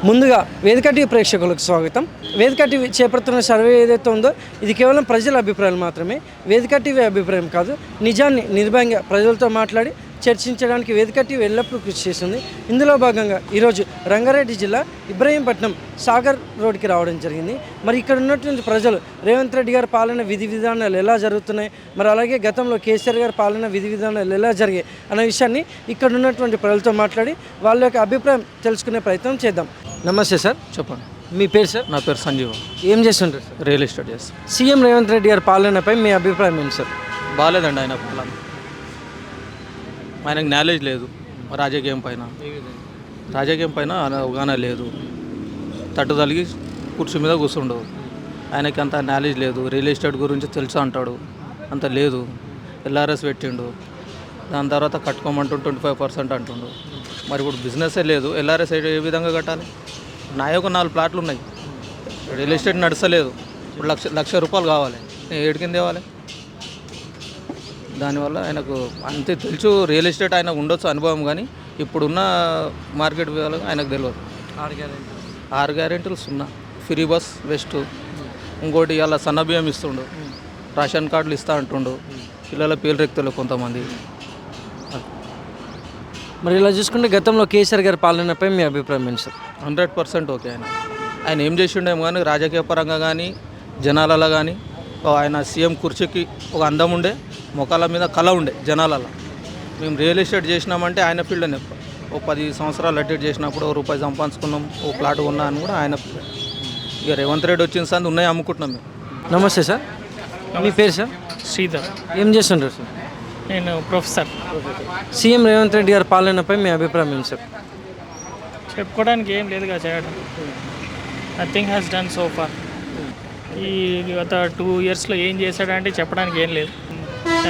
ముందుగా వేదిక టీవీ ప్రేక్షకులకు స్వాగతం. వేదిక టీవీ చేపడుతున్న సర్వే ఏదైతే ఉందో ఇది కేవలం ప్రజల అభిప్రాయాలు మాత్రమే. వేదిక టీవీ అభిప్రాయం కాదు. నిజాన్ని నిర్భయంగా ప్రజలతో మాట్లాడి చర్చించడానికి వేదిక టీవీ ఎల్లప్పుడూ కృషి చేస్తుంది. ఇందులో భాగంగా ఈరోజు రంగారెడ్డి జిల్లా ఇబ్రహీంపట్నం సాగర్ రోడ్కి రావడం జరిగింది. మరి ఇక్కడ ఉన్నటువంటి ప్రజలు రేవంత్ రెడ్డి గారి పాలన విధి విధానాలు ఎలా జరుగుతున్నాయి, మరి అలాగే గతంలో కేసీఆర్ గారి పాలన విధి విధానాలు ఎలా జరిగాయి అన్న విషయాన్ని ఇక్కడ ఉన్నటువంటి ప్రజలతో మాట్లాడి వాళ్ళ యొక్క అభిప్రాయం తెలుసుకునే ప్రయత్నం చేద్దాం. నమస్తే సార్, చెప్పండి. మీ పేరు సార్? నా పేరు సంజీవ్. ఏం చేస్తుంటారు సార్? రియల్ ఎస్టేట్ చేస్తాను. సీఎం రేవంత్ రెడ్డి గారి పాలనపై మీ అభిప్రాయం ఏంటి సార్? బాగాలేదండి ఆయన పాలన. ఆయనకు నాలెడ్జ్ లేదు రాజకీయం పైన అవగాహన లేదు. తట్టుదలిగి కుర్చీ మీద కూర్చుండవు. ఆయనకి అంత నాలెడ్జ్ లేదు. రియల్ ఎస్టేట్ గురించి తెలుసు అంటాడు, అంత లేదు. ఎల్ఆర్ఎస్ పెట్టిండు, దాని తర్వాత కట్టుకోమంటూ 25% అంటుండు. మరి ఇప్పుడు బిజినెసే లేదు, ఎల్ఆర్ఎస్ ఏ విధంగా కట్టాలి? నాయకు 4 ప్లాట్లు ఉన్నాయి, రియల్ ఎస్టేట్ నడుస్తలేదు. ఇప్పుడు లక్ష రూపాయలు కావాలి, నేను ఏడు కింద ఇవ్వాలి? దానివల్ల ఆయనకు అంతే తెలుసు. రియల్ ఎస్టేట్ ఆయన ఉండొచ్చు అనుభవం, కానీ ఇప్పుడున్న మార్కెట్ విధాలు ఆయనకు తెలియదు. 6 గ్యారెంటీలు 0, ఫ్రీ బస్ బెస్ట్. ఇంకోటి ఇలా సన్న బియ్యం ఇస్తుండు, రేషన్ కార్డులు ఇస్తా అంటుండు. పిల్లల పేరు రెక్తులు కొంతమంది. మరి ఇలా చూసుకుంటే గతంలో కేసీఆర్ గారి పాలనపై మీ అభిప్రాయం ఏంటి సార్? 100% ఓకే. ఆయన ఏం చేసిండేమో కానీ రాజకీయ పరంగా కానీ జనాలలో కానీ ఆయన సీఎం కుర్చీకి ఒక అందం ఉండే, మొక్కల మీద కళ ఉండే జనాలలో. మేము రియల్ ఎస్టేట్ చేసినామంటే ఆయన ఫీల్డ్నే. ఓ 10 సంవత్సరాలు అటెండ్ చేసినప్పుడు రూపాయి సంపాదించుకున్నాం, ఓ ప్లాట్ కొన్నా అని కూడా ఆయన. ఇక రేవంత్ రెడ్డి వచ్చిన సంది ఉన్నాయి అమ్ముకుంటున్నాం మేము. నమస్తే సార్, మీ పేరు సార్? శ్రీధర్. ఏం చేస్తుంటారు సార్? నేను ప్రొఫెసర్. సీఎం రేవంత్ రెడ్డి గారి పాలనపై మీ అభిప్రాయం ఏంటి సార్? చెప్పుకోవడానికి ఏం లేదుగా చేయడం. Nothing has done so far. ఈ గత 2 ఇయర్స్లో ఏం చేశాడంటే చెప్పడానికి ఏం లేదు.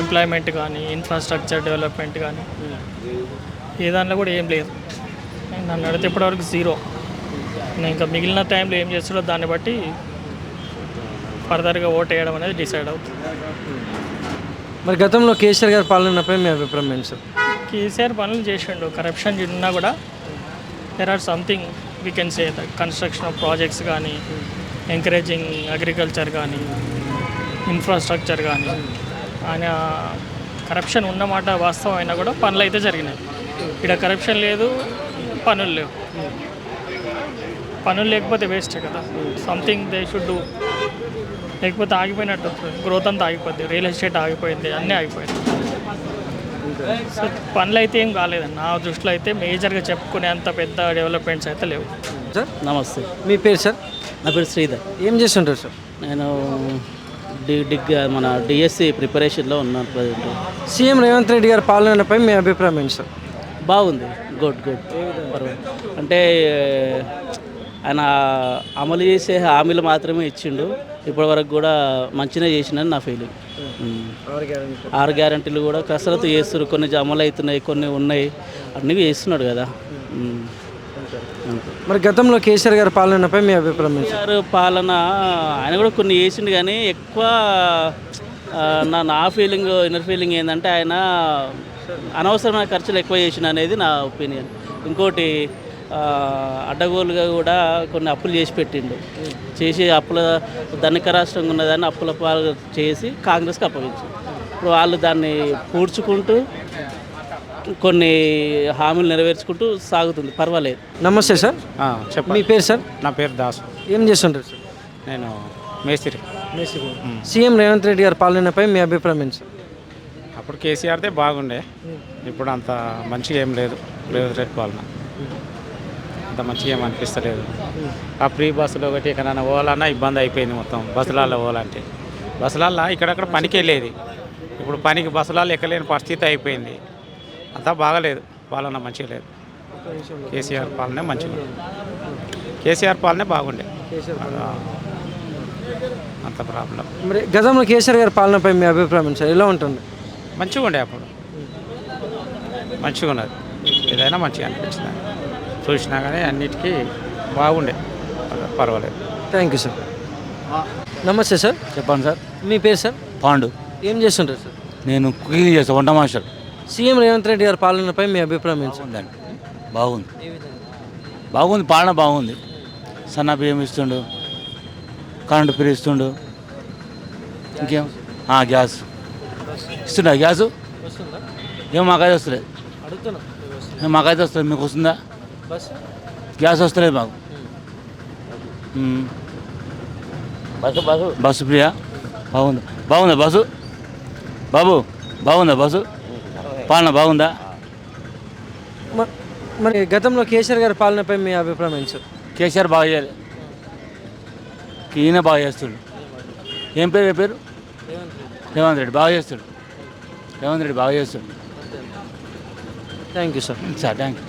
ఎంప్లాయ్మెంట్ కానీ, ఇన్ఫ్రాస్ట్రక్చర్ డెవలప్మెంట్ కానీ ఏ దాంట్లో కూడా ఏం లేదు. నన్ను అడిగితే ఇప్పటివరకు 0. నేను ఇంకా మిగిలిన టైంలో ఏం చేస్తాడో దాన్ని బట్టి ఫర్దర్గా ఓట్ వేయడం అనేది డిసైడ్ అవుతుంది. మరి గతంలో కేసీఆర్ గారి పాలనపై మీ అభిప్రాయం ఏంటి సార్? కేసీఆర్ పనులు చేసిండు, కరప్షన్ ఉన్నా కూడా there or something we can say that. Construction of projects కానీ, ఎంకరేజింగ్ అగ్రికల్చర్ కానీ, ఇన్ఫ్రాస్ట్రక్చర్ కానీ. ఆయన కరప్షన్ ఉన్నమాట వాస్తవం అయినా కూడా పనులు అయితే జరిగినాయి. ఇక్కడ కరప్షన్ లేదు, పనులు లేవు. పనులు లేకపోతే వేస్ట్ కదా. Something they should do. లేకపోతే ఆగిపోయినట్టు, గ్రోత్ అంతా ఆగిపోద్ది. రియల్ ఎస్టేట్ ఆగిపోయింది, అన్నీ ఆగిపోయింది. సో పనులు అయితే ఏం కాలేదండి నా దృష్టిలో. అయితే మేజర్గా చెప్పుకునే అంత పెద్ద డెవలప్మెంట్స్ అయితే లేవు. సార్ నమస్తే. మీ పేరు సార్? నా పేరు శ్రీధర్. ఏం చేస్తుంటారు సార్? నేను మన డిఎస్సి ప్రిపరేషన్లో ఉన్నాను ప్రజెంట్. సీఎం రేవంత్ రెడ్డి గారి పాలనపై మీ అభిప్రాయం ఏంటి సార్? బాగుంది, గుడ్. అంటే ఆయన అమలు చేసే హామీలు మాత్రమే ఇచ్చిండు. ఇప్పటి వరకు కూడా మంచిగా చేసినని నా ఫీలింగ్. 6 గ్యారెంటీలు కూడా కసరత్తు చేస్తున్నారు. కొన్ని అమలు అవుతున్నాయి, కొన్ని ఉన్నాయి, అన్నీ చేస్తున్నాడు కదా. మరి గతంలో కేసీఆర్ గారి పాలనపై మీ అభిప్రాయం ఏంటి? కేసీఆర్ పాలన ఆయన కూడా కొన్ని చేసిండు, కానీ ఎక్కువ నా ఫీలింగ్, ఇన్నర్ ఫీలింగ్ ఏంటంటే ఆయన అనవసరమైన ఖర్చులు ఎక్కువ చేసిన అనేది నా ఒపీనియన్. ఇంకోటి అడ్డగోలుగా కూడా కొన్ని అప్పులు చేసి పెట్టిండు. చేసి అప్పుల ధనిక రాష్ట్రంగా ఉన్నదాన్ని అప్పుల పాలు చేసి కాంగ్రెస్కి అప్పగించారు. ఇప్పుడు వాళ్ళు దాన్ని పూడ్చుకుంటూ కొన్ని హామీలు నెరవేర్చుకుంటూ సాగుతుంది, పర్వాలేదు. నమస్తే సార్, చెప్పండి. మీ పేరు సార్? నా పేరు దాసు. ఏం చేస్తుంటారు సార్? నేను మేస్త్రి. సీఎం రేవంత్ రెడ్డి గారి పాలనపై మీ అభిప్రాయం ఏంటి సార్? అప్పుడు కేసీఆర్దే బాగుండే, ఇప్పుడు అంత మంచిగా ఏం లేదు. రేవంత్ రెడ్డి పాలన అంత మంచిగా ఏం అనిపిస్తలేదు. ఆ ఫ్రీ బస్సులు ఒకటి ఎక్కడైనా పోవాలన్నా ఇబ్బంది అయిపోయింది. మొత్తం బస్సులలో పోవాలంటే బస్సులల్లో ఇక్కడక్కడ పనికి వెళ్ళేది, ఇప్పుడు పనికి బస్సులలో ఎక్కలేని పరిస్థితి అయిపోయింది. అంతా బాగలేదు, పాలన మంచిగా లేదు. కేసీఆర్ పాలనే మంచిగా, కేసీఆర్ పాలనే బాగుండే, అంత ప్రాబ్లం. మరి గతంలో కేసీఆర్ గారి పాలనపై మీ అభిప్రాయం సార్ ఎలా ఉంటుంది? మంచిగా ఉండే, అప్పుడు మంచిగా ఉన్నది. ఏదైనా మంచిగా అనిపించింది, చూసినా కానీ అన్నిటికీ బాగుండే, పర్వాలేదు. Thank you sir. నమస్తే సార్. చెప్పండి సార్. మీ పేరు సార్? పాండు. ఏం చేస్తుంటారు సార్? నేను కుకింగ్ చేస్తాను, వంట మాస్టర్. సీఎం రేవంత్ రెడ్డి గారి పాలనపై మీ అభిప్రాయం ఏంటి? బాగుంది, పాలన బాగుంది. సన్న బియ్యం ఇస్తుండు, కరెంటు ఫ్రీ ఇస్తుండు, ఇంకేం గ్యాస్ ఇస్తుండ గ్యాసు వస్తుందా? ఏం మాకైతే వస్తలేదు, అడుగుతున్నా. మాకైతే వస్తుంది, మీకు వస్తుందా? బస్ గ్యాస్ వస్తలేదు మాకు. బస్సు ఫ్రీయా? బాగుందా బస్సు? బాబు బాగుందా బస్సు? పాలన బాగుందా? మరి గతంలో కేసీఆర్ గారి పాలనపై మీ అభిప్రాయం ఏంటి సార్? కేసీఆర్ బాగా చేయాలి, ఈయన బాగా చేస్తాడు. ఏం పేరు? రేవంత్ రెడ్డి బాగా చేస్తాడు. రేవంత్ రెడ్డి బాగా చేస్తాడు. Thank you sir. Sir thank you.